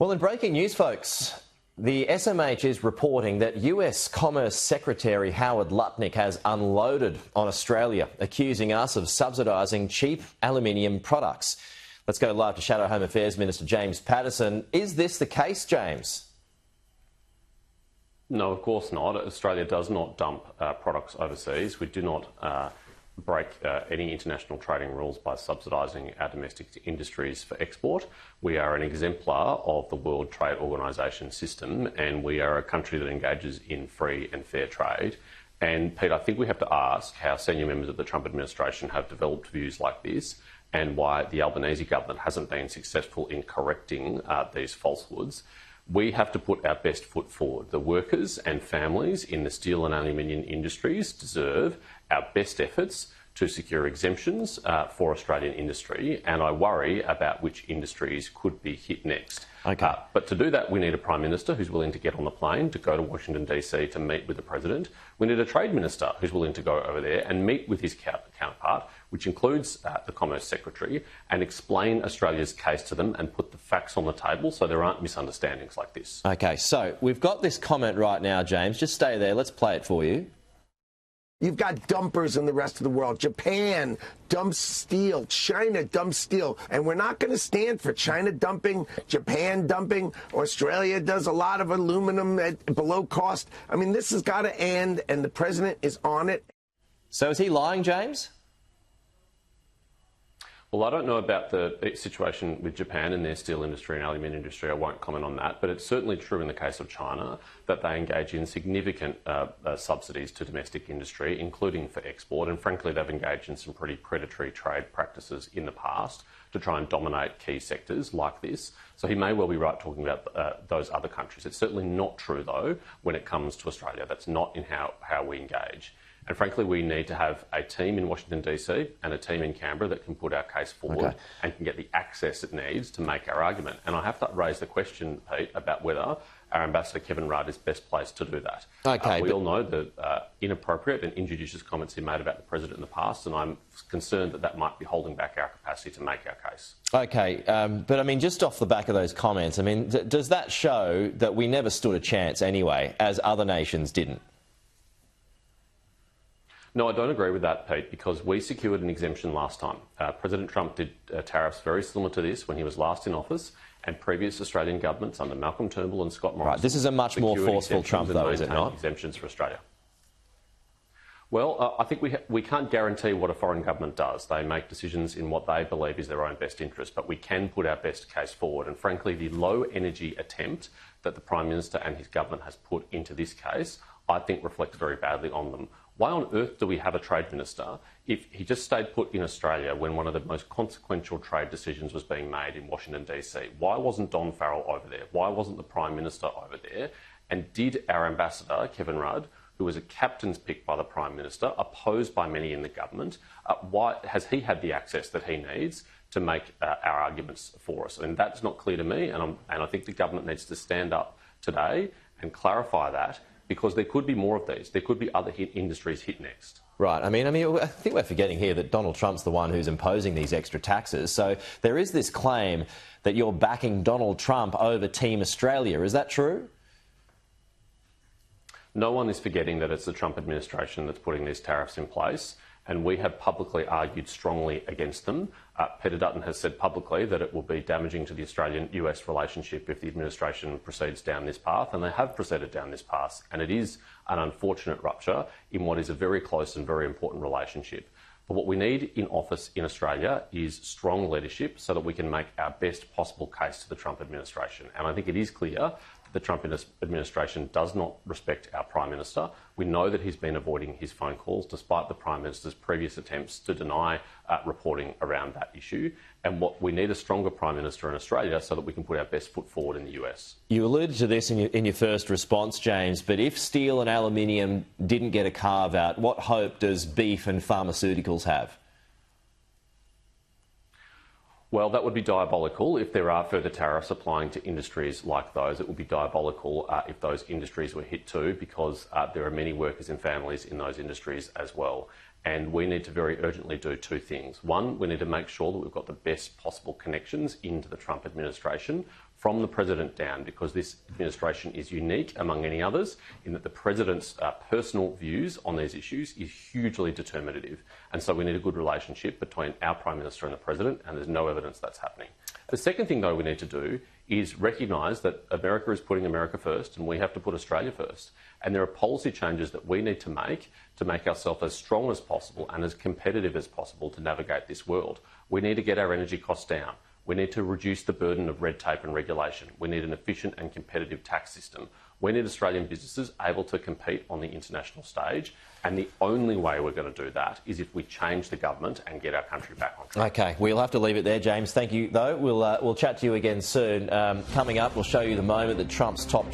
Well, in breaking news, folks, the SMH is reporting that US Commerce Secretary Howard Lutnick has unloaded on Australia, accusing us of subsidising cheap aluminium products. Let's go live to Shadow Home Affairs Minister James Paterson. Is this the case, James? No, of course not. Australia does not dump products overseas. We do not break any international trading rules by subsidising our domestic industries for export. We are an exemplar of the World Trade Organisation system, and we are a country that engages in free and fair trade. And, Pete, I think we have to ask how senior members of the Trump administration have developed views like this and why the Albanese government hasn't been successful in correcting these falsehoods. We have to put our best foot forward. The workers and families in the steel and aluminium industries deserve our best efforts to secure exemptions for Australian industry, and I worry about which industries could be hit next. Okay. But to do that, we need a Prime Minister who's willing to get on the plane, to go to Washington DC to meet with the President. We need a Trade Minister who's willing to go over there and meet with his counterpart, which includes the Commerce Secretary, and explain Australia's case to them and put the facts on the table so there aren't misunderstandings like this. OK, so we've got this comment right now, James. Just stay there. Let's play it for you. You've got dumpers in the rest of the world. Japan dumps steel. China dumps steel. And we're not going to stand for China dumping, Japan dumping. Australia does a lot of aluminum at below cost. I mean, this has got to end, and the president is on it. So is he lying, James? Well, I don't know about the situation with Japan and their steel industry and aluminium industry. I won't comment on that. But it's certainly true in the case of China that they engage in significant subsidies to domestic industry, including for export. And frankly, they've engaged in some pretty predatory trade practices in the past to try and dominate key sectors like this. So he may well be right talking about those other countries. It's certainly not true, though, when it comes to Australia. That's not in how we engage. And frankly, we need to have a team in Washington DC and a team in Canberra that can put our case forward and can get the access it needs to make our argument. And I have to raise the question, Pete, about whether our Ambassador Kevin Rudd is best placed to do that. We all know the inappropriate and injudicious comments he made about the President in the past, and I'm concerned that that might be holding back our capacity to make our case. OK, but I mean, just off the back of those comments, I mean, does that show that we never stood a chance anyway, as other nations didn't? No, I don't agree with that, Pete, because we secured an exemption last time. President Trump did tariffs very similar to this when he was last in office, and previous Australian governments under Malcolm Turnbull and Scott Morrison... Right, this is a much more forceful Trump, though, is it not? ...exemptions for Australia. Well, I think we can't guarantee what a foreign government does. They make decisions in what they believe is their own best interest, but we can put our best case forward. And frankly, the low-energy attempt that the Prime Minister and his government has put into this case, I think reflects very badly on them. Why on earth do we have a Trade Minister if he just stayed put in Australia when one of the most consequential trade decisions was being made in Washington DC? Why wasn't Don Farrell over there? Why wasn't the Prime Minister over there? And did our Ambassador, Kevin Rudd, who was a captain's pick by the Prime Minister, opposed by many in the government, why has he had the access that he needs to make our arguments for us? And that's not clear to me, and I think the government needs to stand up today and clarify that, because there could be more of these. There could be other industries hit next. Right. I mean, I think we're forgetting here that Donald Trump's the one who's imposing these extra taxes. So there is this claim that you're backing Donald Trump over Team Australia. Is that true? No one is forgetting that it's the Trump administration that's putting these tariffs in place, and we have publicly argued strongly against them. Peter Dutton has said publicly that it will be damaging to the Australian-US relationship if the administration proceeds down this path, and they have proceeded down this path, and it is an unfortunate rupture in what is a very close and very important relationship. But what we need in office in Australia is strong leadership so that we can make our best possible case to the Trump administration. And I think it is clear that the Trump administration does not respect our Prime Minister. We know that he's been avoiding his phone calls despite the Prime Minister's previous attempts to deny reporting around that issue. And what we need a stronger Prime Minister in Australia so that we can put our best foot forward in the US. You alluded to this in your first response, James, but if steel and aluminium didn't get a carve-out, what hope does beef and pharmaceuticals have? Well, that would be diabolical if there are further tariffs applying to industries like those. It would be diabolical if those industries were hit too, because there are many workers and families in those industries as well. And we need to very urgently do two things. One, we need to make sure that we've got the best possible connections into the Trump administration from the president down, because this administration is unique among any others in that the president's personal views on these issues is hugely determinative. And so we need a good relationship between our Prime Minister and the president, and there's no evidence that's happening. The second thing, though, we need to do is recognise that America is putting America first and we have to put Australia first. And there are policy changes that we need to make ourselves as strong as possible and as competitive as possible to navigate this world. We need to get our energy costs down. We need to reduce the burden of red tape and regulation. We need an efficient and competitive tax system. We need Australian businesses able to compete on the international stage. And the only way we're going to do that is if we change the government and get our country back on track. OK, we'll have to leave it there, James. Thank you, though. We'll chat to you again soon. Coming up, we'll show you the moment that Trump's top